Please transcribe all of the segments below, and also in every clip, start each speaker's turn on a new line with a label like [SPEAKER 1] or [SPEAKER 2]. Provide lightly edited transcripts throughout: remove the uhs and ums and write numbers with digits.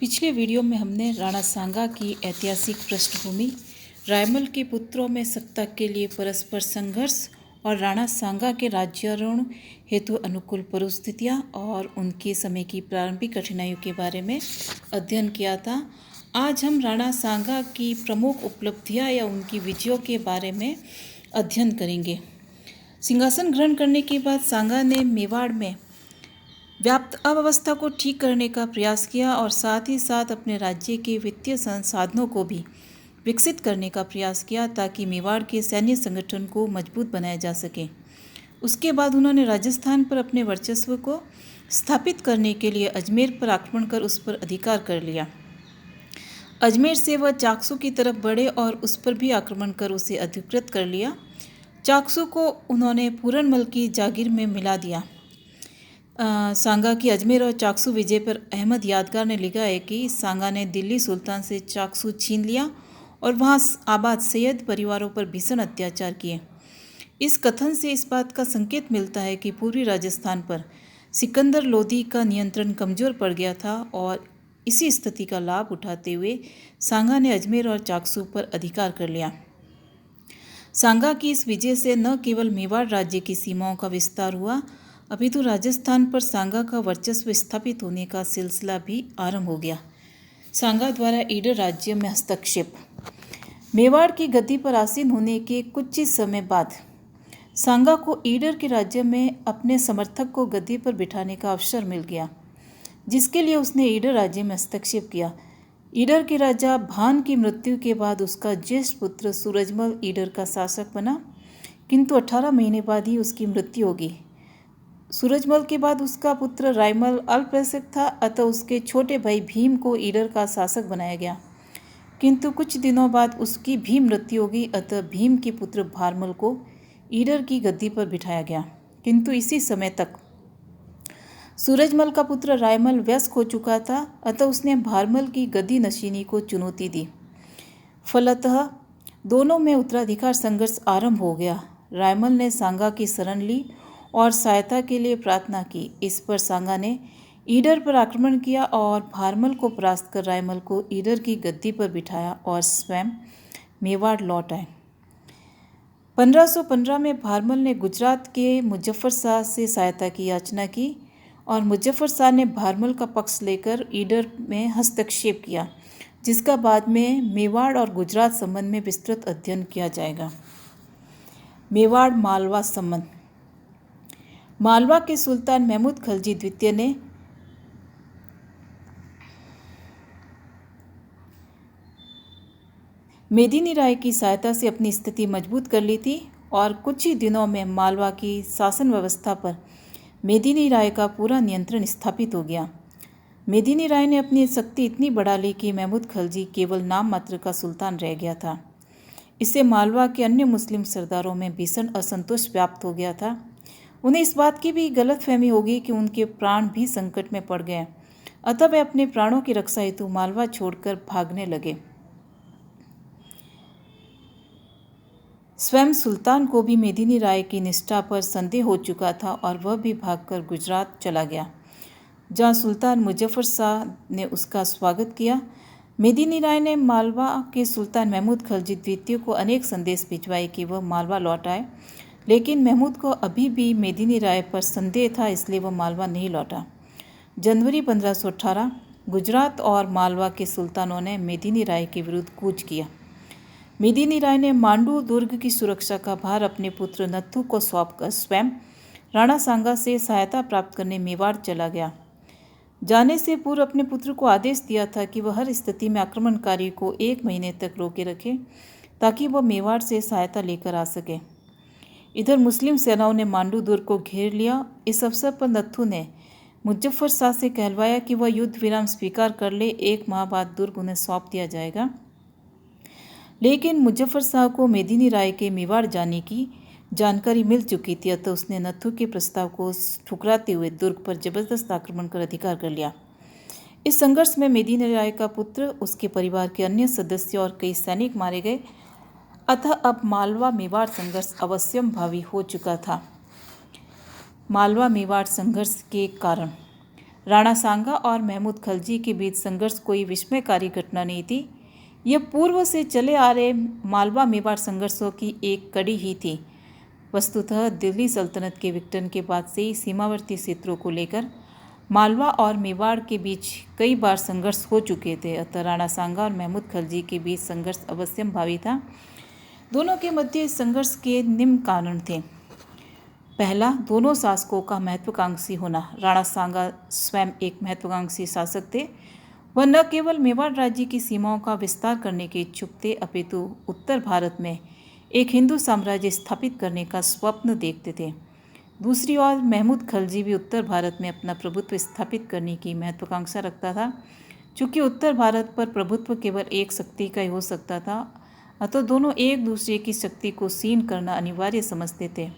[SPEAKER 1] पिछले वीडियो में हमने राणा सांगा की ऐतिहासिक पृष्ठभूमि, रायमल के पुत्रों में सत्ता के लिए परस्पर संघर्ष और राणा सांगा के राज्यारोहण हेतु अनुकूल परिस्थितियां और उनके समय की प्रारंभिक कठिनाइयों के बारे में अध्ययन किया था। आज हम राणा सांगा की प्रमुख उपलब्धियां या उनकी विजयों के बारे में अध्ययन करेंगे। सिंहासन ग्रहण करने के बाद सांगा ने मेवाड़ में व्याप्त अव्यवस्था को ठीक करने का प्रयास किया और साथ ही साथ अपने राज्य के वित्तीय संसाधनों को भी विकसित करने का प्रयास किया ताकि मेवाड़ के सैन्य संगठन को मजबूत बनाया जा सके। उसके बाद उन्होंने राजस्थान पर अपने वर्चस्व को स्थापित करने के लिए अजमेर पर आक्रमण कर उस पर अधिकार कर लिया। अजमेर से वह चाकसू की तरफ बढ़े और उस पर भी आक्रमण कर उसे अधिकृत कर लिया। चाकसू को उन्होंने पूरनमल की जागीर में मिला दिया। सांगा की अजमेर और चाकसू विजय पर अहमद यादगार ने लिखा है कि सांगा ने दिल्ली सुल्तान से चाकसू छीन लिया और वहां आबाद सैयद परिवारों पर भीषण अत्याचार किए। इस कथन से इस बात का संकेत मिलता है कि पूर्वी राजस्थान पर सिकंदर लोदी का नियंत्रण कमजोर पड़ गया था और इसी स्थिति का लाभ उठाते हुए सांगा ने अजमेर और चाकसू पर अधिकार कर लिया। सांगा की इस विजय से न केवल मेवाड़ राज्य की सीमाओं का विस्तार हुआ, अपितु राजस्थान पर सांगा का वर्चस्व स्थापित होने का सिलसिला भी आरंभ हो गया। सांगा द्वारा ईडर राज्य में हस्तक्षेप। मेवाड़ की गद्दी पर आसीन होने के कुछ ही समय बाद सांगा को ईडर के राज्य में अपने समर्थक को गद्दी पर बिठाने का अवसर मिल गया, जिसके लिए उसने ईडर राज्य में हस्तक्षेप किया। ईडर के राजा भान की मृत्यु के बाद उसका ज्येष्ठ पुत्र सूरजमल ईडर का शासक बना, किंतु 18 महीने बाद ही उसकी मृत्यु हो गई। सूरजमल के बाद उसका पुत्र रायमल अल्पवयस्क था, अतः उसके छोटे भाई भीम को ईडर का शासक बनाया गया, किंतु कुछ दिनों बाद उसकी भी मृत्यु हो गई, अतः भीम के पुत्र भारमल को ईडर की गद्दी पर बिठाया गया। किंतु इसी समय तक सूरजमल का पुत्र रायमल वयस्क हो चुका था, अतः उसने भारमल की गद्दी नशीनी को चुनौती दी। फलतः दोनों में उत्तराधिकार संघर्ष आरंभ हो गया। रायमल ने सांगा की शरण ली और सहायता के लिए प्रार्थना की। इस पर सांगा ने ईडर पर आक्रमण किया और भारमल को परास्त कर रायमल को ईडर की गद्दी पर बिठाया और स्वयं मेवाड़ लौट आए। 1515 में भारमल ने गुजरात के मुजफ्फर शाह से सहायता की याचना की और मुजफ्फर शाह ने भारमल का पक्ष लेकर ईडर में हस्तक्षेप किया, जिसका बाद में मेवाड़ और गुजरात संबंध में विस्तृत अध्ययन किया जाएगा। मेवाड़ मालवा संबंध। मालवा के सुल्तान महमूद खलजी द्वितीय ने मेदिनी राय की सहायता से अपनी स्थिति मजबूत कर ली थी और कुछ ही दिनों में मालवा की शासन व्यवस्था पर मेदिनी राय का पूरा नियंत्रण स्थापित हो गया। मेदिनी राय ने अपनी शक्ति इतनी बढ़ा ली कि महमूद खलजी केवल नाम मात्र का सुल्तान रह गया था। इससे मालवा के अन्य मुस्लिम सरदारों में भीषण असंतोष व्याप्त हो गया था। उन्हें इस बात की भी गलतफहमी होगी कि उनके प्राण भी संकट में पड़ गए, अतः वे अपने प्राणों की रक्षा हेतु मालवा छोड़कर भागने लगे। स्वयं सुल्तान को भी मेदिनी राय की निष्ठा पर संदेह हो चुका था और वह भी भागकर गुजरात चला गया, जहां सुल्तान मुजफ्फर शाह ने उसका स्वागत किया। मेदिनी राय ने मालवा के सुल्तान महमूद खलजी द्वितीय को अनेक संदेश भिजवाए कि वह मालवा लौट आए, लेकिन महमूद को अभी भी मेदिनी राय पर संदेह था, इसलिए वह मालवा नहीं लौटा। जनवरी 1518 गुजरात और मालवा के सुल्तानों ने मेदिनी राय के विरुद्ध कूच किया। मेदिनी राय ने मांडू दुर्ग की सुरक्षा का भार अपने पुत्र नत्थु को सौंपकर स्वयं राणा सांगा से सहायता प्राप्त करने मेवाड़ चला गया। जाने से पूर्व अपने पुत्र को आदेश दिया था कि वह हर स्थिति में आक्रमणकारी को 1 महीने तक रोके रखे ताकि वह मेवाड़ से सहायता लेकर आ सके। इधर मुस्लिम सेनाओं ने मांडू दुर्ग को घेर लिया। इस अवसर पर नत्थु ने मुजफ्फर शाह से कहलवाया कि वह युद्ध विराम स्वीकार कर ले, 1 माह बाद दुर्ग उन्हें सौंप दिया जाएगा। लेकिन मुजफ्फर शाह को मेदिनी राय के मेवाड़ जाने की जानकारी मिल चुकी थी, अतः उसने नत्थु के प्रस्ताव को ठुकराते हुए दुर्ग पर जबरदस्त आक्रमण कर अधिकार कर लिया। इस संघर्ष में मेदिनी राय का पुत्र, उसके परिवार के अन्य सदस्य और कई सैनिक मारे गए, अतः अब मालवा मेवाड़ संघर्ष अवश्यंभावी हो चुका था। मालवा मेवाड़ संघर्ष के कारण। राणा सांगा और महमूद खलजी के बीच संघर्ष कोई विस्मयकारी घटना नहीं थी। यह पूर्व से चले आ रहे मालवा मेवाड़ संघर्षों की एक कड़ी ही थी। वस्तुतः दिल्ली सल्तनत के विघटन के बाद से ही सीमावर्ती क्षेत्रों को लेकर मालवा और मेवाड़ के बीच कई बार संघर्ष हो चुके थे। अतः राणा सांगा और महमूद खलजी के बीच संघर्ष अवश्यंभावी था। दोनों के मध्य संघर्ष के निम्न कारण थे। पहला, दोनों शासकों का महत्वाकांक्षी होना। राणा सांगा स्वयं एक महत्वाकांक्षी शासक थे। वह न केवल मेवाड़ राज्य की सीमाओं का विस्तार करने के इच्छुक थे, अपितु उत्तर भारत में एक हिंदू साम्राज्य स्थापित करने का स्वप्न देखते थे। दूसरी ओर महमूद खलजी भी उत्तर भारत में अपना प्रभुत्व स्थापित करने की महत्वाकांक्षा रखता था। चूँकि उत्तर भारत पर प्रभुत्व केवल एक शक्ति का ही हो सकता था, अतः दोनों एक दूसरे की शक्ति को क्षीण करना अनिवार्य समझते थे।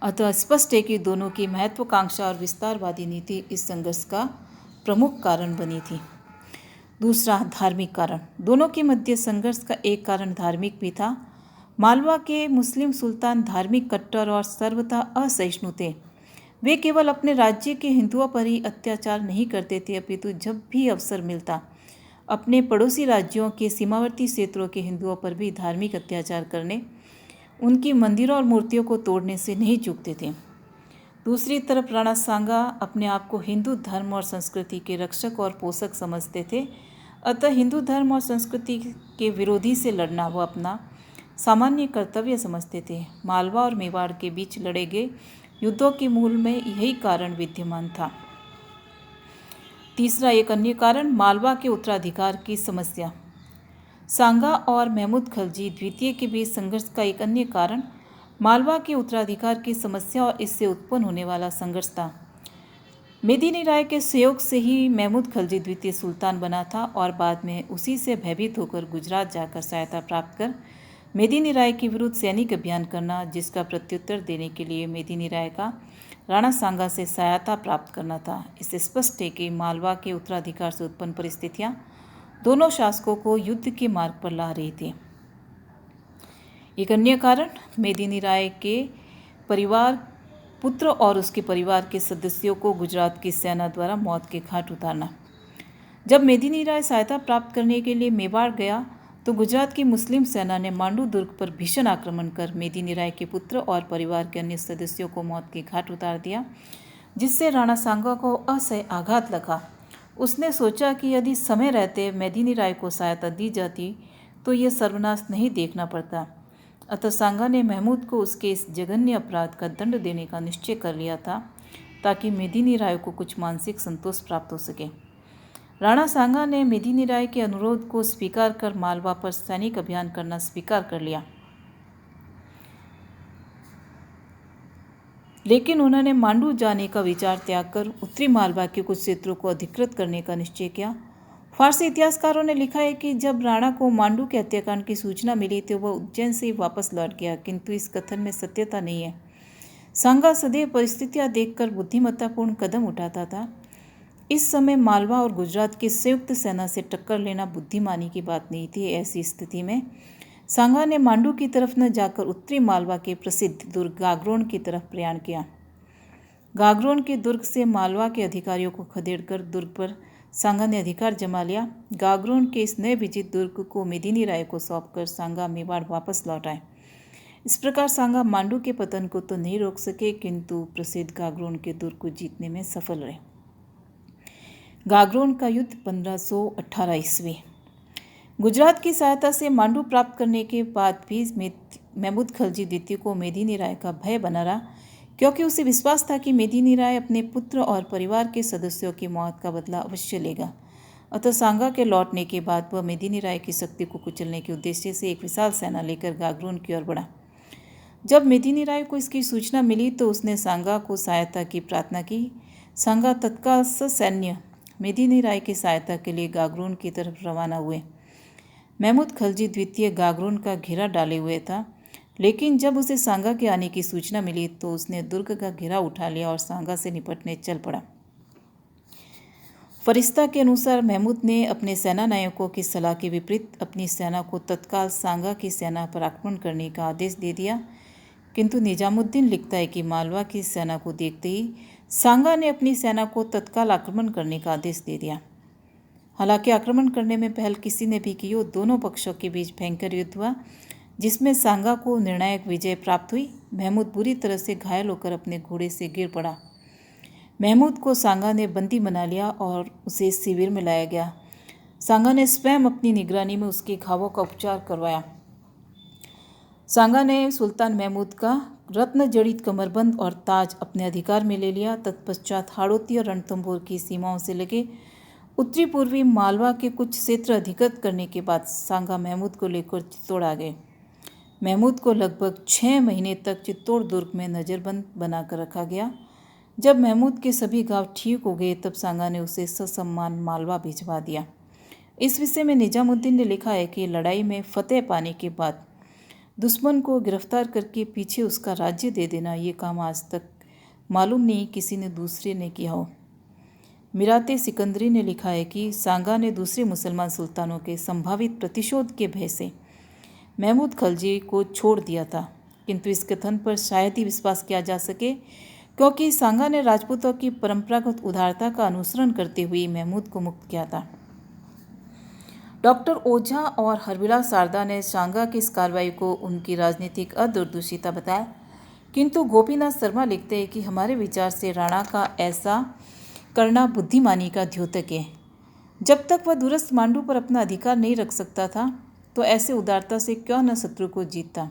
[SPEAKER 1] अतः स्पष्ट है कि दोनों की महत्वाकांक्षा और विस्तारवादी नीति इस संघर्ष का प्रमुख कारण बनी थी। दूसरा, धार्मिक कारण। दोनों के मध्य संघर्ष का एक कारण धार्मिक भी था। मालवा के मुस्लिम सुल्तान धार्मिक कट्टर और सर्वथा असहिष्णु थे। वे केवल अपने राज्य के हिंदुओं पर ही अत्याचार नहीं करते थे, अपितु जब भी अवसर मिलता अपने पड़ोसी राज्यों के सीमावर्ती क्षेत्रों के हिंदुओं पर भी धार्मिक अत्याचार करने, उनकी मंदिरों और मूर्तियों को तोड़ने से नहीं चूकते थे। दूसरी तरफ राणा सांगा अपने आप को हिंदू धर्म और संस्कृति के रक्षक और पोषक समझते थे। अतः हिंदू धर्म और संस्कृति के विरोधी से लड़ना वह अपना सामान्य कर्तव्य समझते थे। मालवा और मेवाड़ के बीच लड़े गए युद्धों के मूल में यही कारण विद्यमान था। तीसरा, एक अन्य कारण, मालवा के उत्तराधिकार की समस्या। सांगा और महमूद खलजी द्वितीय के बीच संघर्ष का एक अन्य कारण मालवा के उत्तराधिकार की समस्या और इससे उत्पन्न होने वाला संघर्ष था। मेदिनी राय के सहयोग से ही महमूद खलजी द्वितीय सुल्तान बना था और बाद में उसी से भयभीत होकर गुजरात जाकर सहायता प्राप्त कर मेदिनी राय के विरुद्ध सैनिक अभियान करना, जिसका प्रत्युत्तर देने के लिए मेदिनी राय का राणा सांगा से सहायता प्राप्त करना था। इससे स्पष्ट है कि मालवा के उत्तराधिकार से उत्पन्न परिस्थितियां दोनों शासकों को युद्ध के मार्ग पर ला रही थी। एक अन्य कारण, मेदिनी राय के परिवार पुत्र और उसके परिवार के सदस्यों को गुजरात की सेना द्वारा मौत के घाट उतारना। जब मेदिनी राय सहायता प्राप्त करने के लिए मेवाड़ गया तो गुजरात की मुस्लिम सेना ने मांडू दुर्ग पर भीषण आक्रमण कर मेदिनी राय के पुत्र और परिवार के अन्य सदस्यों को मौत के घाट उतार दिया, जिससे राणा सांगा को असह्य आघात लगा। उसने सोचा कि यदि समय रहते मेदिनी राय को सहायता दी जाती तो यह सर्वनाश नहीं देखना पड़ता। अतः सांगा ने महमूद को उसके इस जघन्य अपराध का दंड देने का निश्चय कर लिया था, ताकि मेदिनी राय को कुछ मानसिक संतोष प्राप्त हो सके। राणा सांगा ने मेदिनी राय के अनुरोध को स्वीकार कर मालवा पर सैनिक अभियान करना स्वीकार कर लिया, लेकिन उन्होंने मांडू जाने का विचार त्याग कर उत्तरी मालवा के कुछ क्षेत्रों को अधिकृत करने का निश्चय किया। फारसी इतिहासकारों ने लिखा है कि जब राणा को मांडू के हत्याकांड की सूचना मिली तो वह उज्जैन से वापस लौट गया, किंतु इस कथन में सत्यता नहीं है। सांगा सदैव परिस्थितियां देखकर बुद्धिमत्तापूर्ण कदम उठाता था। इस समय मालवा और गुजरात की संयुक्त सेना से टक्कर लेना बुद्धिमानी की बात नहीं थी। ऐसी स्थिति में सांगा ने मांडू की तरफ न जाकर उत्तरी मालवा के प्रसिद्ध दुर्ग गागरोन की तरफ प्रयाण किया। गागरोन के दुर्ग से मालवा के अधिकारियों को खदेड़कर दुर्ग पर सांगा ने अधिकार जमा लिया। गागरोन के इस नए विजित दुर्ग को मेदिनी राय को सौंपकर सांगा मेवाड़ वापस लौट आए। इस प्रकार सांगा मांडू के पतन को तो नहीं रोक सके, किंतु प्रसिद्ध गागरोन के दुर्ग को जीतने में सफल रहे। गागरोन का युद्ध 1518 ईस्वी। गुजरात की सहायता से मांडू प्राप्त करने के बाद भी महमूद खलजी द्वितीय को मेदिनी राय का भय बना रहा, क्योंकि उसे विश्वास था कि मेदिनी राय अपने पुत्र और परिवार के सदस्यों की मौत का बदला अवश्य लेगा। अतः सांगा के लौटने के बाद वह मेदिनी राय की शक्ति को कुचलने के उद्देश्य से एक विशाल सेना लेकर गागरोन की ओर बढ़ा। जब मेदिनी राय को इसकी सूचना मिली तो उसने सांगा को सहायता की प्रार्थना की। सांगा तत्काल ससैन्य मेदिनी राय की सहायता के लिए गागरोन की तरफ रवाना हुए। महमूद खलजी द्वितीय गागरोन का घेरा डाले हुए था, लेकिन जब उसे सांगा के आने की सूचना मिली तो उसने दुर्ग का घेरा उठा लिया और सांगा से निपटने चल पड़ा। फरिश्ता के अनुसार महमूद ने अपने सेना नायकों की सलाह के विपरीत अपनी सेना को तत्काल सांगा की सेना पर आक्रमण करने का आदेश दे दिया, किंतु निजामुद्दीन लिखता है कि मालवा की सेना को देखते ही सांगा ने अपनी सेना को तत्काल आक्रमण करने का आदेश दे दिया। हालांकि आक्रमण करने में पहल किसी ने भी की हो, दोनों पक्षों के बीच भयंकर युद्ध हुआ जिसमें सांगा को निर्णायक विजय प्राप्त हुई। महमूद बुरी तरह से घायल होकर अपने घोड़े से गिर पड़ा। महमूद को सांगा ने बंदी बना लिया और उसे शिविर में लाया गया। सांगा ने स्वयं अपनी निगरानी में उसके घावों का उपचार करवाया। सांगा ने सुल्तान महमूद का रत्न जड़ित कमरबंद और ताज अपने अधिकार में ले लिया। तत्पश्चात हाड़ौती और रणथंभौर की सीमाओं से लगे उत्तरी पूर्वी मालवा के कुछ क्षेत्र अधिकृत करने के बाद सांगा महमूद को लेकर चित्तौड़ आ गए। महमूद को लगभग 6 महीने तक चित्तौड़ दुर्ग में नज़रबंद बनाकर रखा गया। जब महमूद के सभी घाव ठीक हो गए तब सांगा ने उसे ससम्मान मालवा भिजवा दिया। इस विषय में निजामुद्दीन ने लिखा है कि लड़ाई में फतेह पाने के बाद दुश्मन को गिरफ्तार करके पीछे उसका राज्य दे देना, ये काम आज तक मालूम नहीं किसी ने दूसरे ने किया हो। मिराते सिकंदरी ने लिखा है कि सांगा ने दूसरे मुसलमान सुल्तानों के संभावित प्रतिशोध के भय से महमूद खलजी को छोड़ दिया था, किंतु इस कथन पर शायद ही विश्वास किया जा सके, क्योंकि सांगा ने राजपूतों की परंपरागत उदारता का अनुसरण करते हुए महमूद को मुक्त किया था। डॉक्टर ओझा और हरविलास शारदा ने सांगा की इस कार्रवाई को उनकी राजनीतिक अदूरदर्शिता बताया, किंतु गोपीनाथ शर्मा लिखते हैं कि हमारे विचार से राणा का ऐसा करना बुद्धिमानी का द्योतक है। जब तक वह दूरस्थ मांडू पर अपना अधिकार नहीं रख सकता था तो ऐसे उदारता से क्यों न शत्रु को जीतता।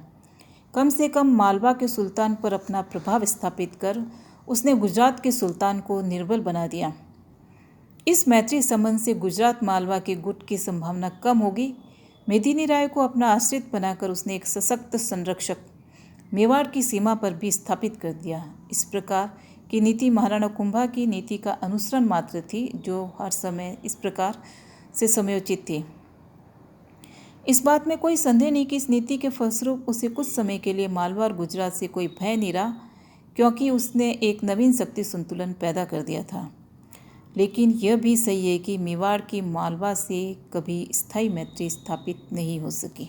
[SPEAKER 1] कम से कम मालवा के सुल्तान पर अपना प्रभाव स्थापित कर उसने गुजरात के सुल्तान को निर्बल बना दिया। इस मैत्री संबंध से गुजरात मालवा के गुट की संभावना कम होगी। मेदिनी राय को अपना आश्रित बनाकर उसने एक सशक्त संरक्षक मेवाड़ की सीमा पर भी स्थापित कर दिया। इस प्रकार की नीति महाराणा कुंभा की नीति का अनुसरण मात्र थी, जो हर समय इस प्रकार से समयोचित थी। इस बात में कोई संदेह नहीं कि इस नीति के फलस्वरूप उसे कुछ समय के लिए मालवा और गुजरात से कोई भय नहीं रहा, क्योंकि उसने एक नवीन शक्ति संतुलन पैदा कर दिया था। लेकिन यह भी सही है कि मेवाड़ की मालवा से कभी स्थायी मैत्री स्थापित नहीं हो सकी।